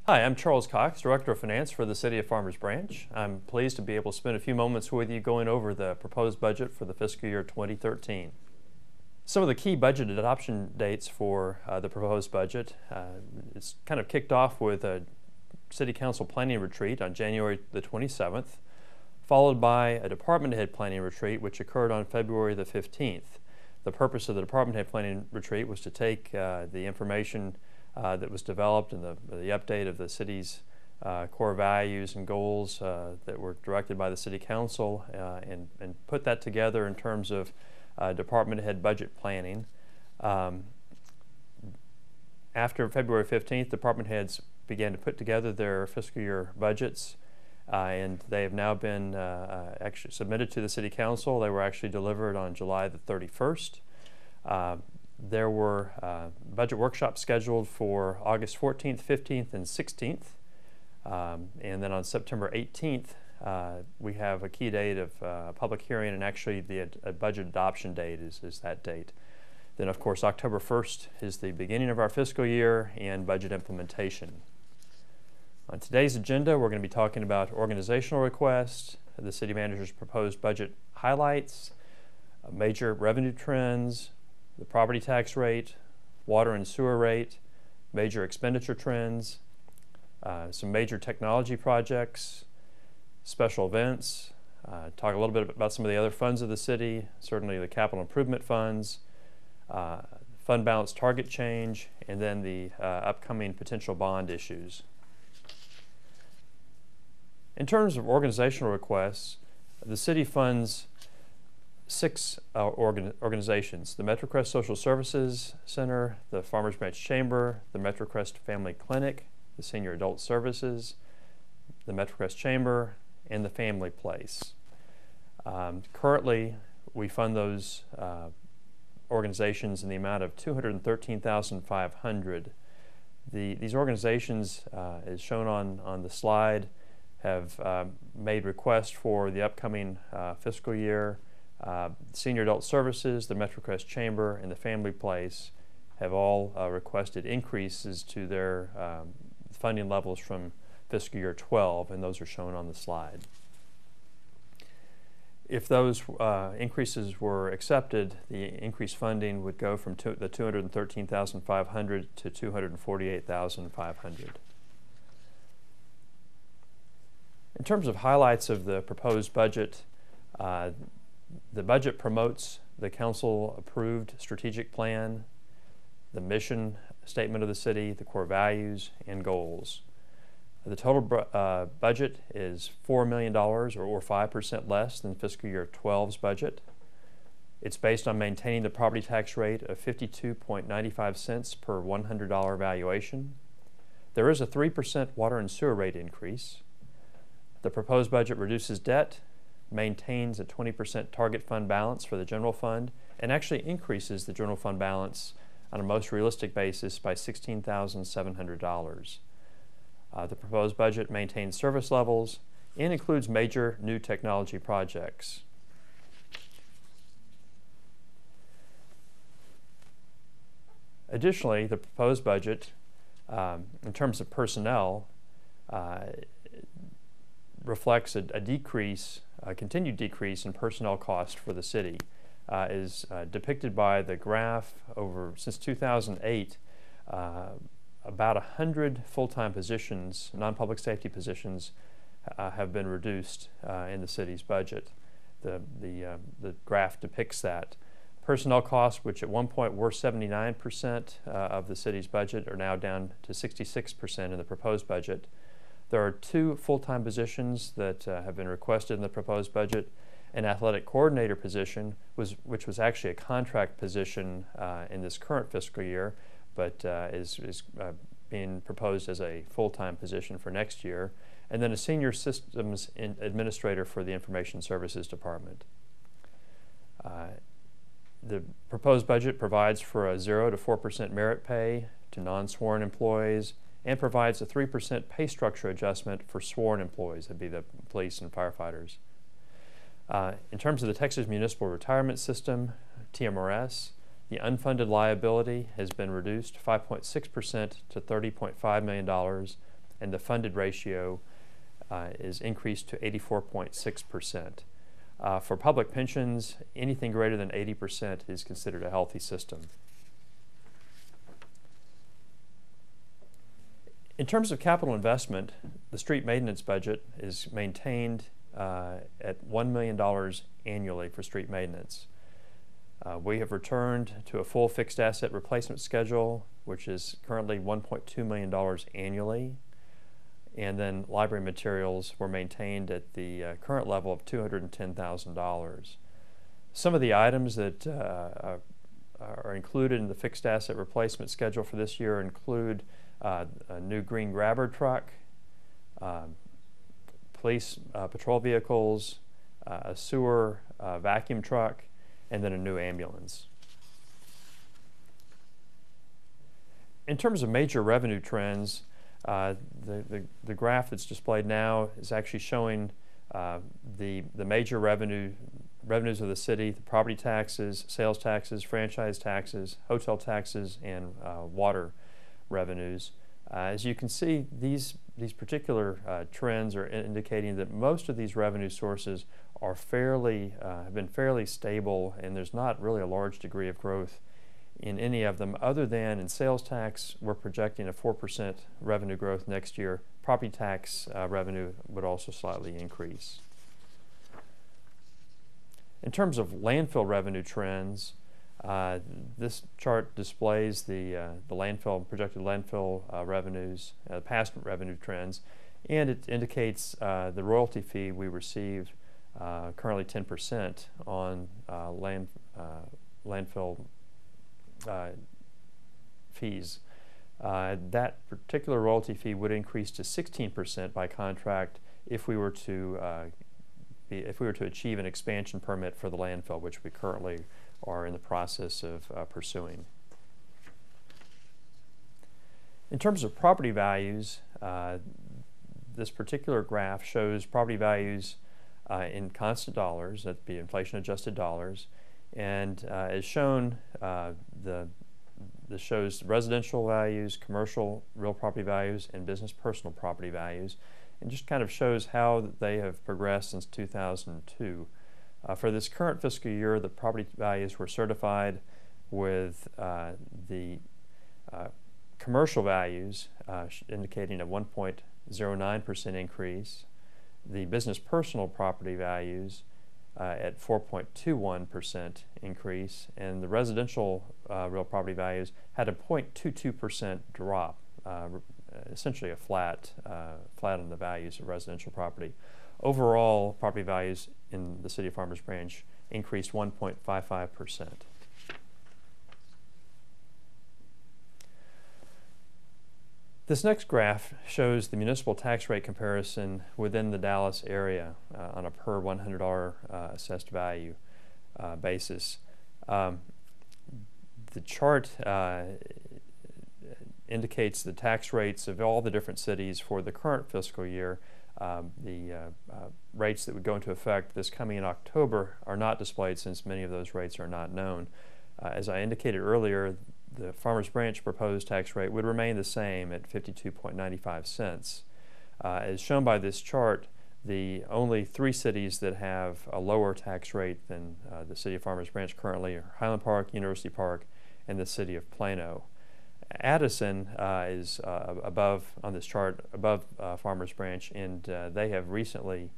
Hi, I'm Charles Cox, Director of Finance for the City of Farmers Branch. I'm pleased to be able to spend a few moments with you going over the proposed budget for the fiscal year 2013. Some of the key budget adoption dates for the proposed budget. It's kind of kicked off with a City Council planning retreat on January the 27th, followed by a department head planning retreat which occurred on February the 15th. The purpose of the department head planning retreat was to take the information that was developed and the update of the city's core values and goals that were directed by the City Council and put that together in terms of department head budget planning. After February 15th, department heads began to put together their fiscal year budgets and they have now been actually submitted to the City Council. They were actually delivered on July the 31st. There were budget workshops scheduled for August 14th, 15th, and 16th. And then on September 18th, we have a key date of public hearing, and actually the budget adoption date is that date. Then, of course, October 1st is the beginning of our fiscal year and budget implementation. On today's agenda, we're going to be talking about organizational requests, the City Manager's proposed budget highlights, major revenue trends, the property tax rate, water and sewer rate, major expenditure trends, some major technology projects, special events, talk a little bit about some of the other funds of the city, certainly the capital improvement funds, fund balance target change, and then the upcoming potential bond issues. In terms of organizational requests, the city funds 6 organizations: the MetroCrest Social Services Center, the Farmers Branch Chamber, the MetroCrest Family Clinic, the Senior Adult Services, the MetroCrest Chamber, and the Family Place. Currently, we fund those organizations in the amount of $213,500. These organizations, as shown on the slide, have made requests for the upcoming fiscal year. Senior Adult Services, the MetroCrest Chamber, and the Family Place have all requested increases to their funding levels from fiscal year 12, and those are shown on the slide. If those increases were accepted, the increased funding would go from the $213,500 to $248,500. In terms of highlights of the proposed budget, the budget promotes the council-approved strategic plan, the mission statement of the city, the core values, and goals. The total budget is $4 million, or 5% less than fiscal year 12's budget. It's based on maintaining the property tax rate of 52.95 cents per $100 valuation. There is a 3% water and sewer rate increase. The proposed budget reduces debt, maintains a 20% target fund balance for the general fund, and actually increases the general fund balance on a most realistic basis by $16,700. The proposed budget maintains service levels and includes major new technology projects. Additionally, the proposed budget, in terms of personnel, reflects a continued decrease in personnel cost for the city, is depicted by the graph since 2008. About 100 full-time positions, non-public safety positions, have been reduced in the city's budget. The graph depicts that. Personnel costs, which at one point were 79% of the city's budget, are now down to 66% in the proposed budget. There are 2 full-time positions that have been requested in the proposed budget. An athletic coordinator position, which was actually a contract position in this current fiscal year, but is being proposed as a full-time position for next year. And then a senior systems administrator for the Information Services Department. The proposed budget provides for a 0 to 4% merit pay to non-sworn employees, and provides a 3% pay structure adjustment for sworn employees, that'd be the police and firefighters. In terms of the Texas Municipal Retirement System, TMRS, The unfunded liability has been reduced 5.6% to $30.5 million, and the funded ratio is increased to 84.6%. For public pensions, anything greater than 80% is considered a healthy system. In terms of capital investment, the street maintenance budget is maintained at $1 million annually for street maintenance. We have returned to a full fixed asset replacement schedule, which is currently $1.2 million annually. And then library materials were maintained at the current level of $210,000. Some of the items that are included in the fixed asset replacement schedule for this year include a new green grabber truck, police patrol vehicles, a sewer vacuum truck, and then a new ambulance. In terms of major revenue trends, the graph that's displayed now is actually showing the major revenues of the city: the property taxes, sales taxes, franchise taxes, hotel taxes, and water revenues. As you can see, these particular trends are indicating that most of these revenue sources are have been fairly stable, and there's not really a large degree of growth in any of them, other than in sales tax. We're projecting a 4% revenue growth next year. Property tax revenue would also slightly increase. In terms of landfill revenue trends, this chart displays the projected landfill revenues, past revenue trends, and it indicates the royalty fee we receive, currently 10% on landfill fees. That particular royalty fee would increase to 16% by contract if we were to achieve an expansion permit for the landfill, which we currently are in the process of pursuing. In terms of property values, this particular graph shows property values in constant dollars, that'd be inflation-adjusted dollars, and as shown, this shows residential values, commercial real property values, and business personal property values, and just kind of shows how they have progressed since 2002. For this current fiscal year, the property values were certified with the commercial values indicating a 1.09% increase, the business personal property values at 4.21% increase, and the residential real property values had a 0.22% drop, essentially a flat on the values of residential property. Overall, property values in the City of Farmers Branch increased 1.55%. This next graph shows the municipal tax rate comparison within the Dallas area on a per $100 assessed value basis. The chart indicates the tax rates of all the different cities for the current fiscal year. The rates that would go into effect this coming October are not displayed, since many of those rates are not known. As I indicated earlier, the Farmers Branch proposed tax rate would remain the same at 52.95 cents. As shown by this chart, the only three cities that have a lower tax rate than the City of Farmers Branch currently are Highland Park, University Park, and the City of Plano. Addison is above on this chart, above Farmers Branch, and they have recently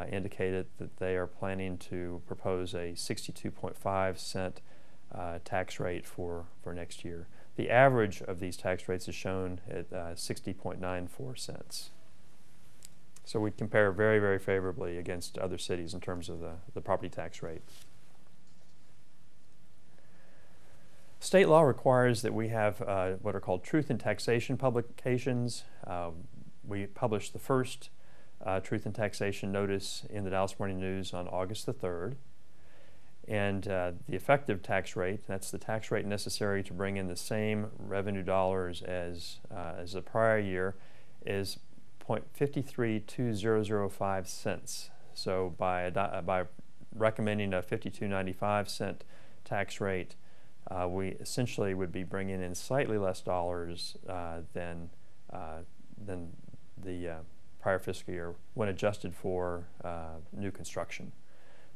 indicated that they are planning to propose a 62.5 cent tax rate for next year. The average of these tax rates is shown at 60.94 cents. So we compare very, very favorably against other cities in terms of the property tax rate. State law requires that we have what are called truth in taxation publications. We published the first truth in taxation notice in the Dallas Morning News on August the 3rd. And the effective tax rate, that's the tax rate necessary to bring in the same revenue dollars as the prior year, is 0.532005 cents. So by recommending a 52.95 cent tax rate, we essentially would be bringing in slightly less dollars than the prior fiscal year when adjusted for new construction.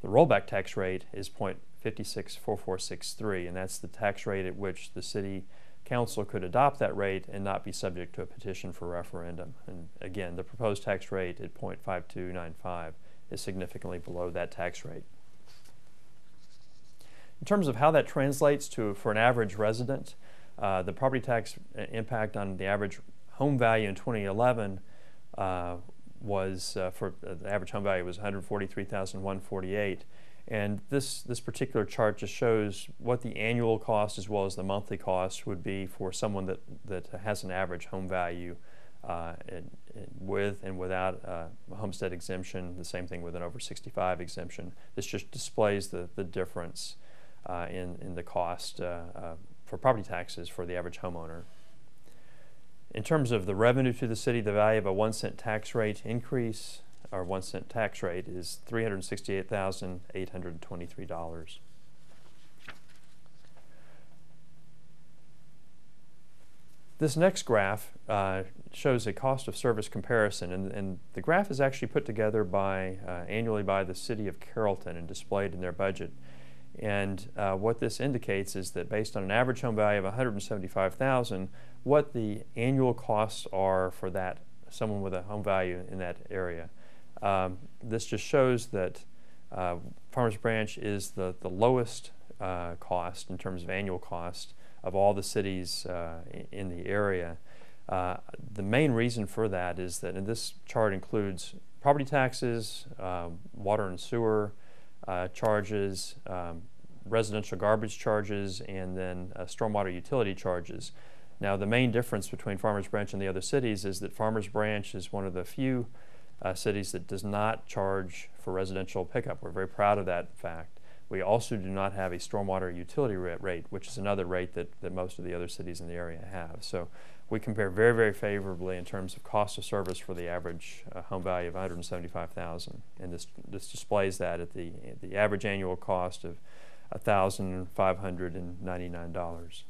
The rollback tax rate is 0.564463, and that's the tax rate at which the City Council could adopt that rate and not be subject to a petition for referendum. And again, the proposed tax rate at 0.5295 is significantly below that tax rate. In terms of how that translates for an average resident, the property tax impact on the average home value in 2011 was for the average home value was $143,148, and this particular chart just shows what the annual cost as well as the monthly cost would be for someone that has an average home value with and without a homestead exemption. The same thing with an over 65 exemption. This just displays the difference in the cost for property taxes for the average homeowner. In terms of the revenue to the city, the value of a 1 cent tax rate increase, or 1 cent tax rate, is $368,823. This next graph shows a cost of service comparison, and the graph is actually put together annually by the City of Carrollton and displayed in their budget. And what this indicates is that based on an average home value of $175,000, what the annual costs are for someone with a home value in that area. This just shows that Farmers Branch is the lowest cost in terms of annual cost of all the cities in the area. The main reason for that is that, and this chart includes property taxes, water and sewer charges, residential garbage charges, and then stormwater utility charges. Now, the main difference between Farmers Branch and the other cities is that Farmers Branch is one of the few cities that does not charge for residential pickup. We're very proud of that fact. We also do not have a stormwater utility rate, which is another rate that most of the other cities in the area have. So we compare very, very favorably in terms of cost of service for the average home value of $175,000, and this displays that at the average annual cost of $1,599.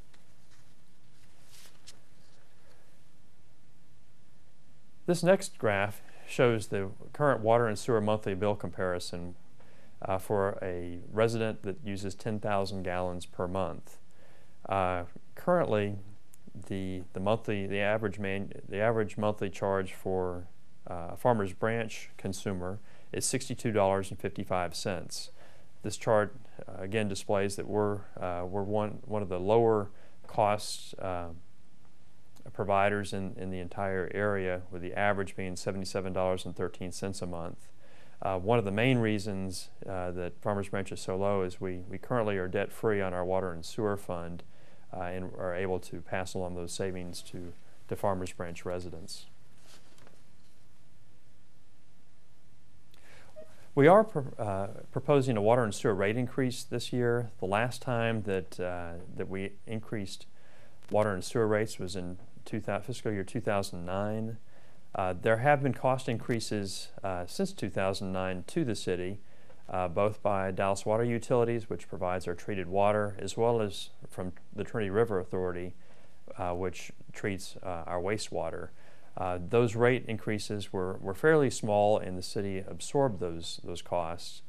This next graph shows the current water and sewer monthly bill comparison for a resident that uses 10,000 gallons per month. Currently, the average monthly charge for a Farmers Branch consumer is $62.55. This chart again displays that we're one of the lower cost providers in the entire area, with the average being $77.13 a month. One of the main reasons that Farmers Branch is so low is we currently are debt-free on our water and sewer fund and are able to pass along those savings to Farmers Branch residents. We are proposing a water and sewer rate increase this year. The last time that we increased water and sewer rates was in fiscal year 2009. There have been cost increases since 2009 to the city, both by Dallas Water Utilities, which provides our treated water, as well as from the Trinity River Authority, which treats our wastewater. Those rate increases were fairly small, and the city absorbed those costs.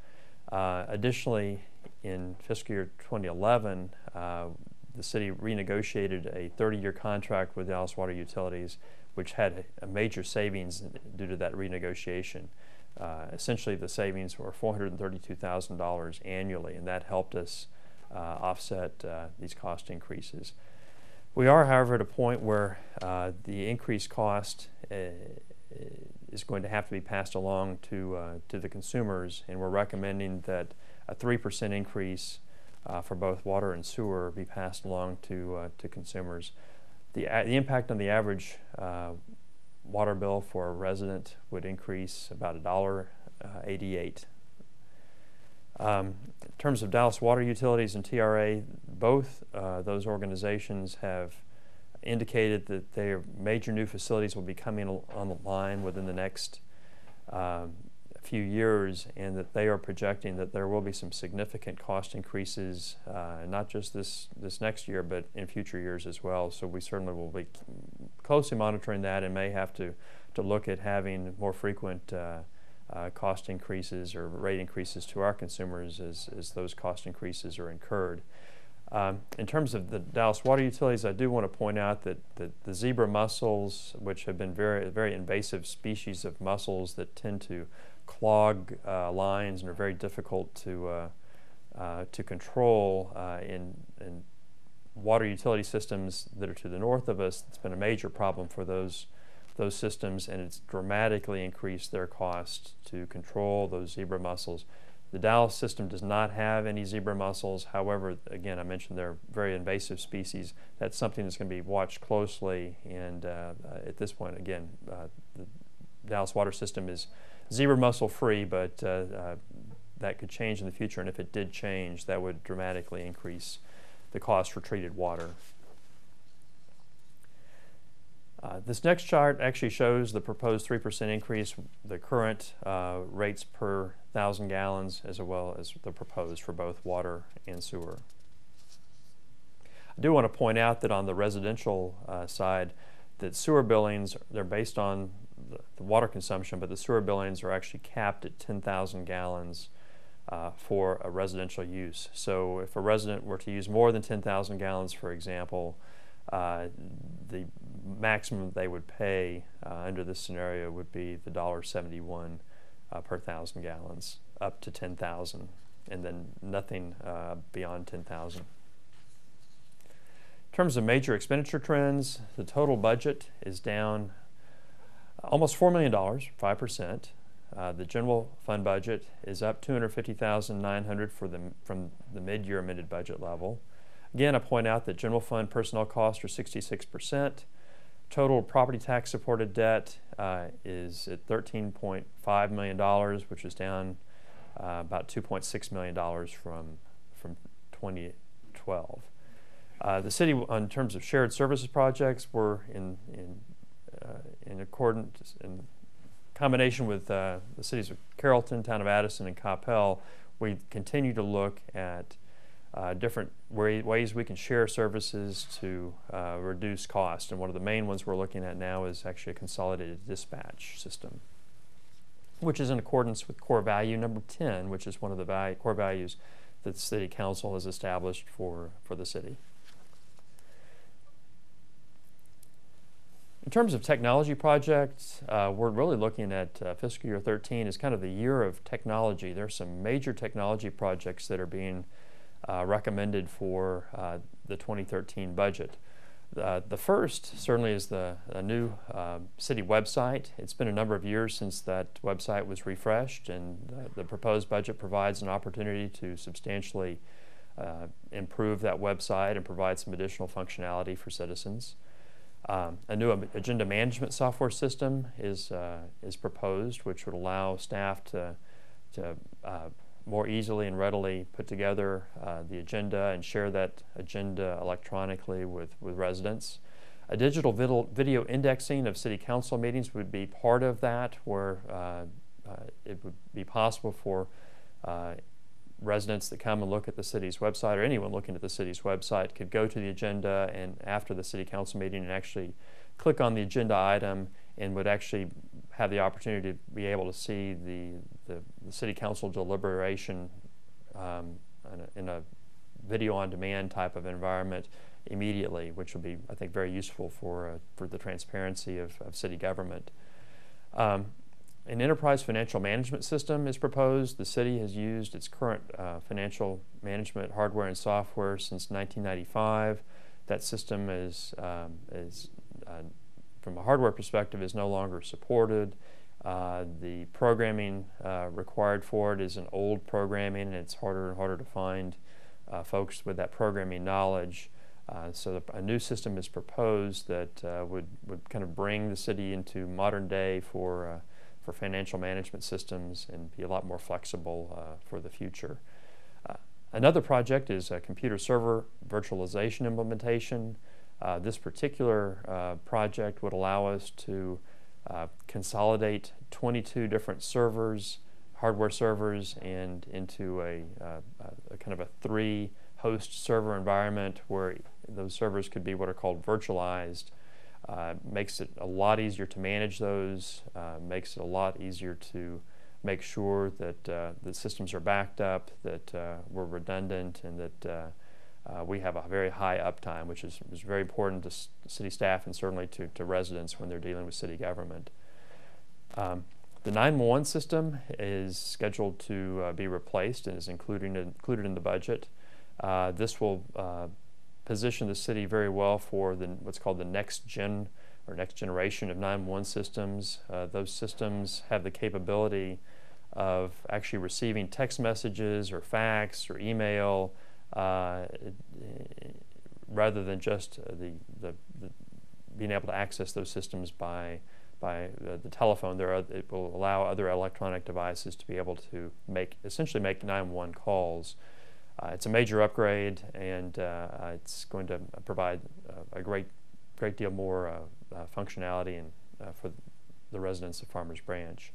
Additionally, in fiscal year 2011, the city renegotiated a 30-year contract with Dallas Water Utilities, which had a major savings due to that renegotiation. Essentially, the savings were $432,000 annually, and that helped us offset these cost increases. We are, however, at a point where the increased cost is going to have to be passed along to the consumers, and we're recommending that a 3% increase for both water and sewer be passed along to consumers. The impact on the average water bill for a resident would increase about $1.88. In terms of Dallas Water Utilities and TRA, both those organizations have indicated that their major new facilities will be coming on the line within the next few years, and that they are projecting that there will be some significant cost increases, not just this next year, but in future years as well. So we certainly will be closely monitoring that, and may have to look at having more frequent cost increases or rate increases to our consumers as those cost increases are incurred. In terms of the Dallas water utilities, I do want to point out that the zebra mussels, which have been very invasive species of mussels that tend to clog lines and are very difficult to control in water utility systems that are to the north of us, it's been a major problem for those systems, and it's dramatically increased their cost to control those zebra mussels. The Dallas system does not have any zebra mussels. However, again, I mentioned they're very invasive species. That's something that's going to be watched closely, and at this point, again, the Dallas water system is zebra mussel free, but that could change in the future, and if it did change, that would dramatically increase the cost for treated water. This next chart actually shows the proposed 3% increase, the current rates per 1,000 gallons, as well as the proposed for both water and sewer. I do want to point out that on the residential side, that sewer billings, they're based on the water consumption, but the sewer billings are actually capped at 10,000 gallons for a residential use. So if a resident were to use more than 10,000 gallons, for example, the maximum they would pay under this scenario would be the $1.71 per 1,000 gallons, up to 10,000, and then nothing beyond 10,000. In terms of major expenditure trends, the total budget is down almost $4 million, 5%. The general fund budget is up $250,900 from the mid-year amended budget level. Again, I point out that general fund personnel costs are 66%. Total property tax supported debt is at $13.5 million, which is down about $2.6 million from 2012. The city, in terms of shared services projects, we're in accordance, in combination with the cities of Carrollton, Town of Addison, and Coppell, we continue to look at different ways we can share services to reduce cost. And one of the main ones we're looking at now is actually a consolidated dispatch system, which is in accordance with core value number 10, which is one of the core values that the City Council has established for the city. In terms of technology projects, we're really looking at fiscal year 13 as kind of the year of technology. There's some major technology projects that are being recommended for the 2013 budget. The first certainly is the new city website. It's been a number of years since that website was refreshed, and the proposed budget provides an opportunity to substantially improve that website and provide some additional functionality for citizens. A new agenda management software system is proposed, which would allow staff to more easily and readily put together the agenda and share that agenda electronically with residents. A digital video indexing of city council meetings would be part of that, where it would be possible for residents that come and look at the city's website, or anyone looking at the city's website, could go to the agenda and after the city council meeting and actually click on the agenda item, and would actually have the opportunity to be able to see the city council deliberation in a video on demand type of environment immediately, which will be, I think, very useful for the transparency of city government. An enterprise financial management system is proposed. The city has used its current financial management hardware and software since 1995. That system is from a hardware perspective, is no longer supported. The programming required for it is an old programming, and it's harder and harder to find folks with that programming knowledge. So a new system is proposed that would kind of bring the city into modern day for financial management systems and be a lot more flexible for the future. Another project is a computer server virtualization implementation. This particular project would allow us to consolidate 22 different servers hardware servers and into a kind of a 3-host server environment where those servers could be what are called virtualized. Makes it a lot easier to manage those, makes it a lot easier to make sure that the systems are backed up, that we're redundant, and that we have a very high uptime, which is very important to city staff and certainly to residents when they're dealing with city government. The 911 system is scheduled to be replaced and is included in the budget. This will position the city very well for what's called the next generation of 911 systems. Those systems have the capability of actually receiving text messages or fax or email rather than just being able to access those systems by the telephone. It will allow other electronic devices to be able to essentially make 911 calls. It's a major upgrade, and it's going to provide a great deal more functionality for the residents of Farmers Branch.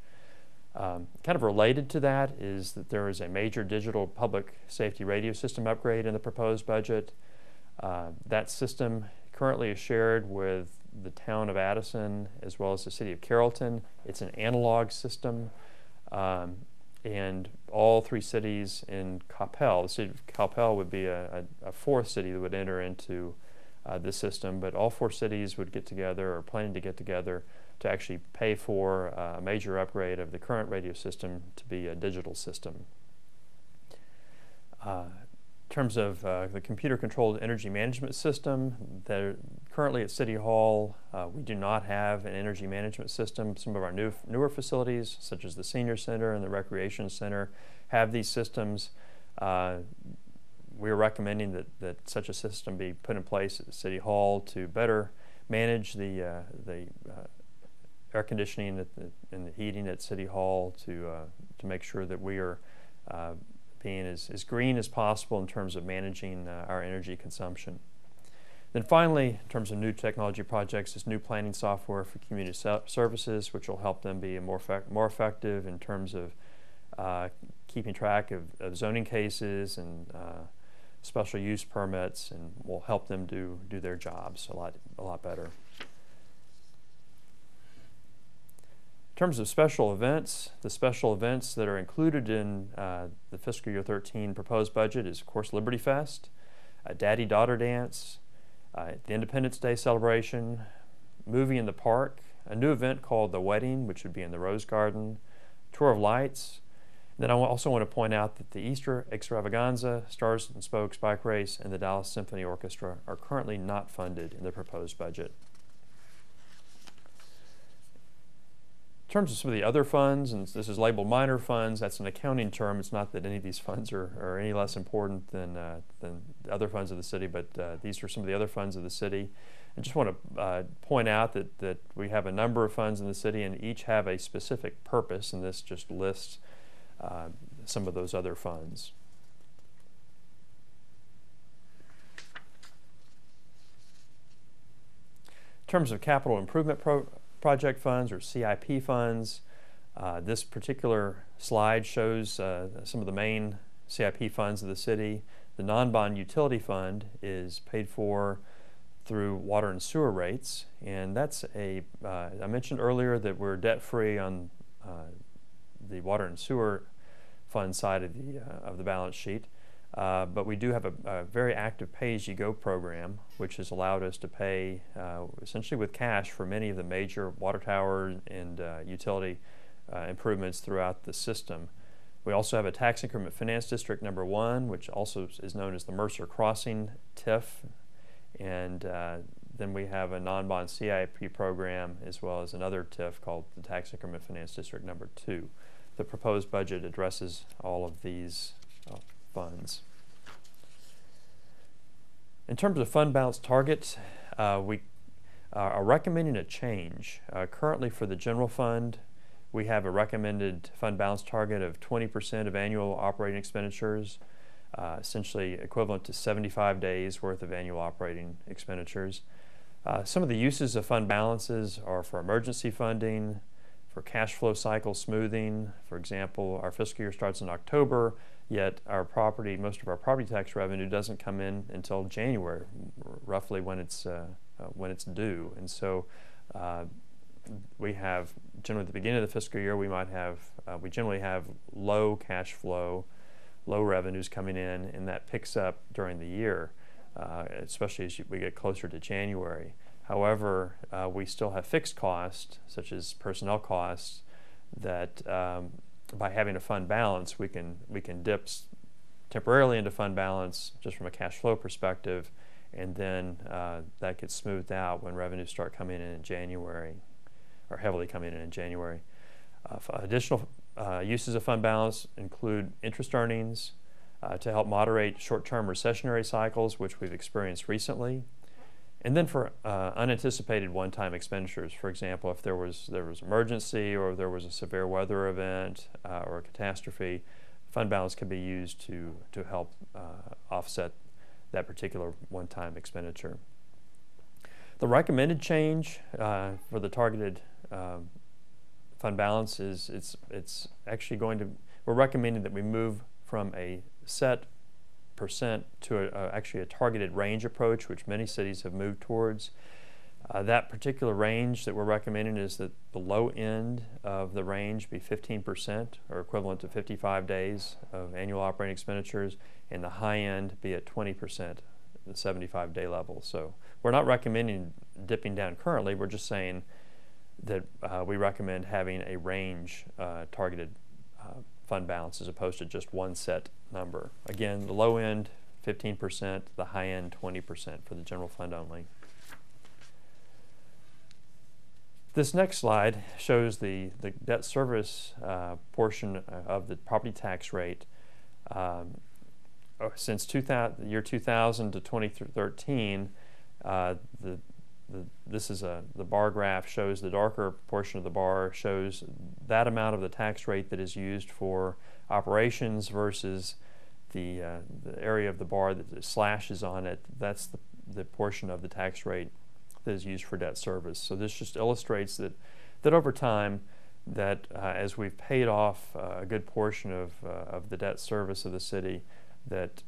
Kind of related to that is that there is a major digital public safety radio system upgrade in the proposed budget. That system currently is shared with the town of Addison as well as the city of Carrollton. It's an analog system, and all 3 cities in Coppell, the city of Coppell would be a 4th city that would enter into this system, but all 4 cities would get together, or planning to get together, to actually pay for a major upgrade of the current radio system to be a digital system. In terms of the computer-controlled energy management system, currently at City Hall we do not have an energy management system. Some of our newer facilities, such as the Senior Center and the Recreation Center, have these systems. We are recommending that such a system be put in place at City Hall to better manage the air conditioning and the heating at City Hall, to make sure that we are being as green as possible in terms of managing our energy consumption. Then finally, in terms of new technology projects, is new planning software for community services, which will help them be more effective in terms of keeping track of zoning cases and special use permits, and will help them do their jobs a lot better. In terms of special events, the special events that are included in the fiscal year 13 proposed budget is, of course, Liberty Fest, a Daddy-Daughter Dance, the Independence Day celebration, movie in the park, a new event called The Wedding, which would be in the Rose Garden, Tour of Lights. And then I also want to point out that the Easter Extravaganza, Stars and Spokes Bike Race, and the Dallas Symphony Orchestra are currently not funded in the proposed budget. In terms of some of the other funds, and this is labeled minor funds, that's an accounting term. It's not that any of these funds are any less important than the other funds of the city, but these are some of the other funds of the city. I just want to point out that we have a number of funds in the city, and each have a specific purpose, and this just lists some of those other funds. In terms of capital improvement project funds, or CIP funds, this particular slide shows some of the main CIP funds of the city. The non-bond utility fund is paid for through water and sewer rates, and that's I mentioned earlier that we're debt-free on the water and sewer fund side of the balance sheet, but we do have a very active pay-as-you-go program, which has allowed us to pay essentially with cash for many of the major water tower and utility improvements throughout the system. We also have a tax increment finance district number 1, which also is known as the Mercer Crossing TIF, and then we have a non-bond CIP program as well as another TIF called the tax increment finance district number 2. The proposed budget addresses all of these funds. In terms of fund balance targets, we are recommending a change. Currently for the general fund, we have a recommended fund balance target of 20% of annual operating expenditures, essentially equivalent to 75 days worth of annual operating expenditures. Some of the uses of fund balances are for emergency funding, for cash flow cycle smoothing. For example, our fiscal year starts in October, yet most of our property tax revenue doesn't come in until January, roughly when it's due. And so we have generally at the beginning of the fiscal year we generally have low cash flow, low revenues coming in, and that picks up during the year, especially as we get closer to January. However, we still have fixed costs, such as personnel costs, that by having a fund balance, we can dip temporarily into fund balance just from a cash flow perspective, and then that gets smoothed out when revenues start coming in January, or heavily coming in January. Additional uses of fund balance include interest earnings to help moderate short-term recessionary cycles, which we've experienced recently. And then for unanticipated one-time expenditures, for example, if there was emergency or there was a severe weather event or a catastrophe, fund balance can be used to help offset that particular one-time expenditure. The recommended change for the targeted fund balance is it's actually we're recommending that we move from a set percent to actually a targeted range approach, which many cities have moved towards. That particular range that we're recommending is that the low end of the range be 15%, or equivalent to 55 days of annual operating expenditures, and the high end be at 20%, the 75-day level. So we're not recommending dipping down currently, we're just saying that we recommend having a range targeted fund balance as opposed to just one set number. Again, the low end 15%, the high end 20% for the general fund only. This next slide shows the debt service portion of the property tax rate. Since the year 2000 to 2013, the bar graph shows the darker portion of the bar shows that amount of the tax rate that is used for operations versus the area of the bar that slashes on it. That's the portion of the tax rate that is used for debt service. So this just illustrates that over time, that as we've paid off a good portion of the debt service of the city, that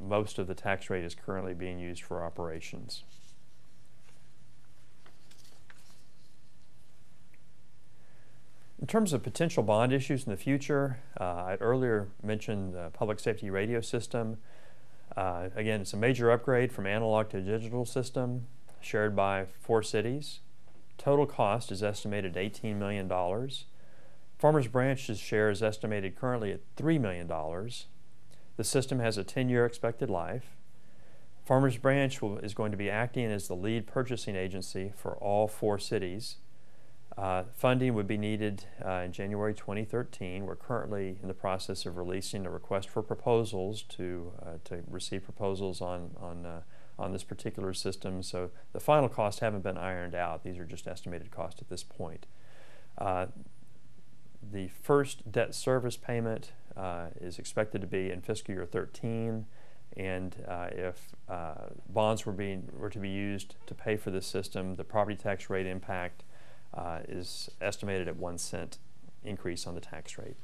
most of the tax rate is currently being used for operations. In terms of potential bond issues in the future, I earlier mentioned the public safety radio system. Again, it's a major upgrade from analog to digital system shared by 4 cities. Total cost is estimated at $18 million. Farmers Branch's share is estimated currently at $3 million. The system has a 10-year expected life. Farmers Branch is going to be acting as the lead purchasing agency for all 4 cities. Funding would be needed in January 2013. We're currently in the process of releasing a request for proposals to receive proposals on this particular system. So the final costs haven't been ironed out. These are just estimated costs at this point. The first debt service payment is expected to be in fiscal year 13, and if bonds were to be used to pay for this system, the property tax rate impact is estimated at 1 cent increase on the tax rate.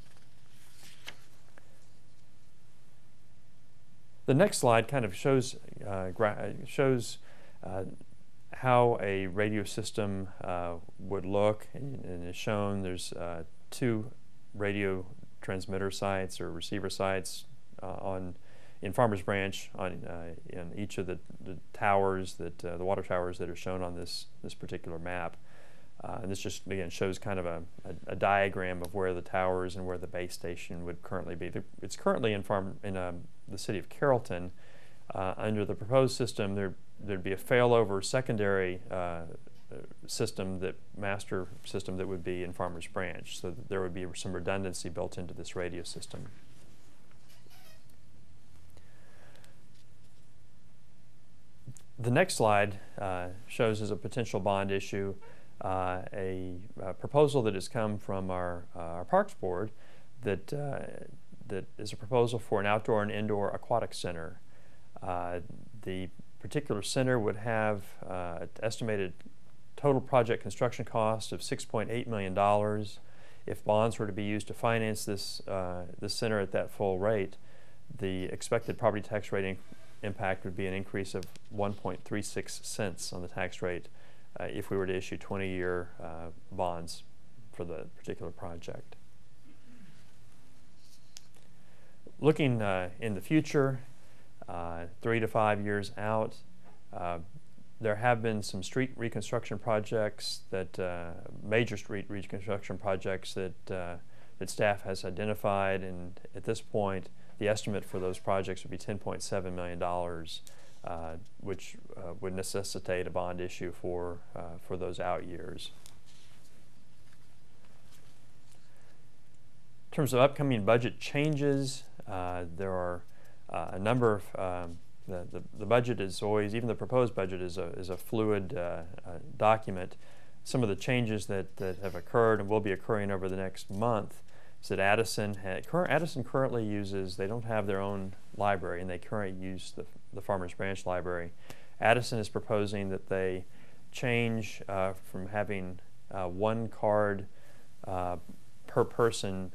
The next slide kind of shows how a radio system would look, and as shown, there's 2 radio transmitter sites or receiver sites in Farmers Branch in each of the towers the water towers that are shown on this particular map. And this just again shows kind of a diagram of where the towers and where the base station would currently be. It's currently in the city of Carrollton. Under the proposed system, there'd be a failover secondary master system that would be in Farmers Branch, so that there would be some redundancy built into this radio system. The next slide shows as a potential bond issue a proposal that has come from our Parks Board that is a proposal for an outdoor and indoor aquatic center. The particular center would have estimated total project construction cost of $6.8 million. If bonds were to be used to finance this center at that full rate, the expected property tax rate impact would be an increase of 1.36 cents on the tax rate if we were to issue 20-year bonds for the particular project. Looking in the future, 3 to 5 years out, there have been some street reconstruction projects that, major street reconstruction projects that staff has identified, and at this point, the estimate for those projects would be $10.7 million, which would necessitate a bond issue for those out years. In terms of upcoming budget changes, there are a number of the budget is always, even the proposed budget is a fluid document. Some of the changes that have occurred and will be occurring over the next month is that Addison currently uses, they don't have their own library, and they currently use the Farmers Branch Library. Addison is proposing that they change from having one card per person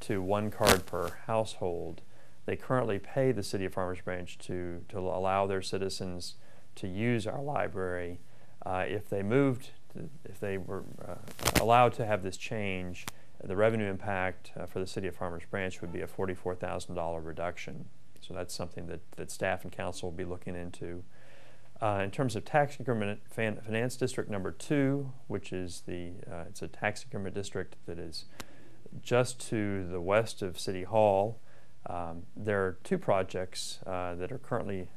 to one card per household. They currently pay the City of Farmers Branch to allow their citizens to use our library. If they were allowed to have this change, the revenue impact for the City of Farmers Branch would be a $44,000 reduction. So that's something that staff and council will be looking into. In terms of tax increment finance district number 2, which is it's a tax increment district that is just to the west of City Hall. There are 2 projects that are currently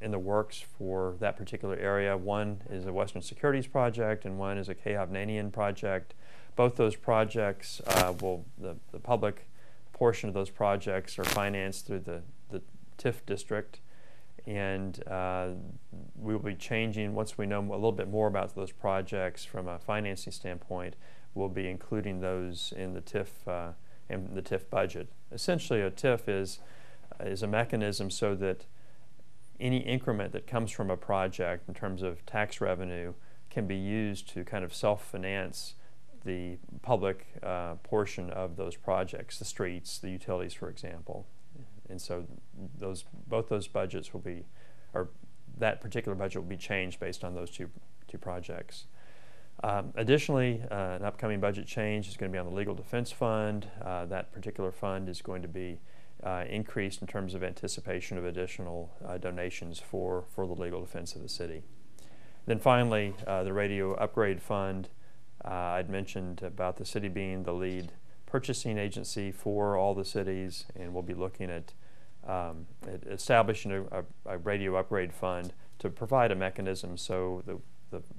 in the works for that particular area. One is a Western Securities project, and one is a K-Hovnanian project. Both those projects the public portion of those projects are financed through the TIF district, and we will be changing, once we know a little bit more about those projects from a financing standpoint, we'll be including those in the TIF budget. Essentially, a TIF is a mechanism so that any increment that comes from a project in terms of tax revenue can be used to kind of self-finance the public portion of those projects, the streets, the utilities, for example. And so both those budgets will be, or that particular budget will be changed based on those two projects. Additionally, an upcoming budget change is going to be on the Legal Defense Fund. That particular fund is going to be increased in terms of anticipation of additional donations for the legal defense of the city. Then finally, the Radio Upgrade Fund. I'd mentioned about the city being the lead purchasing agency for all the cities, and we'll be looking at establishing a radio upgrade fund to provide a mechanism so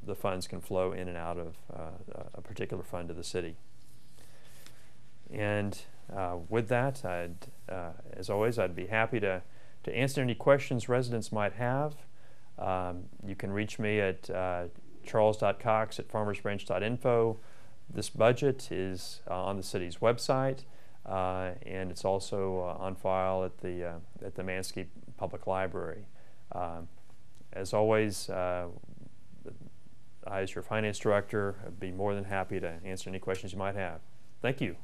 the funds can flow in and out of a particular fund of the city. And with that, as always, I'd be happy to answer any questions residents might have. You can reach me at charles.cox@farmersbranch.info. This budget is on the city's website, and it's also on file at the Mansky Public Library. As always, I, as your finance director, would be more than happy to answer any questions you might have. Thank you.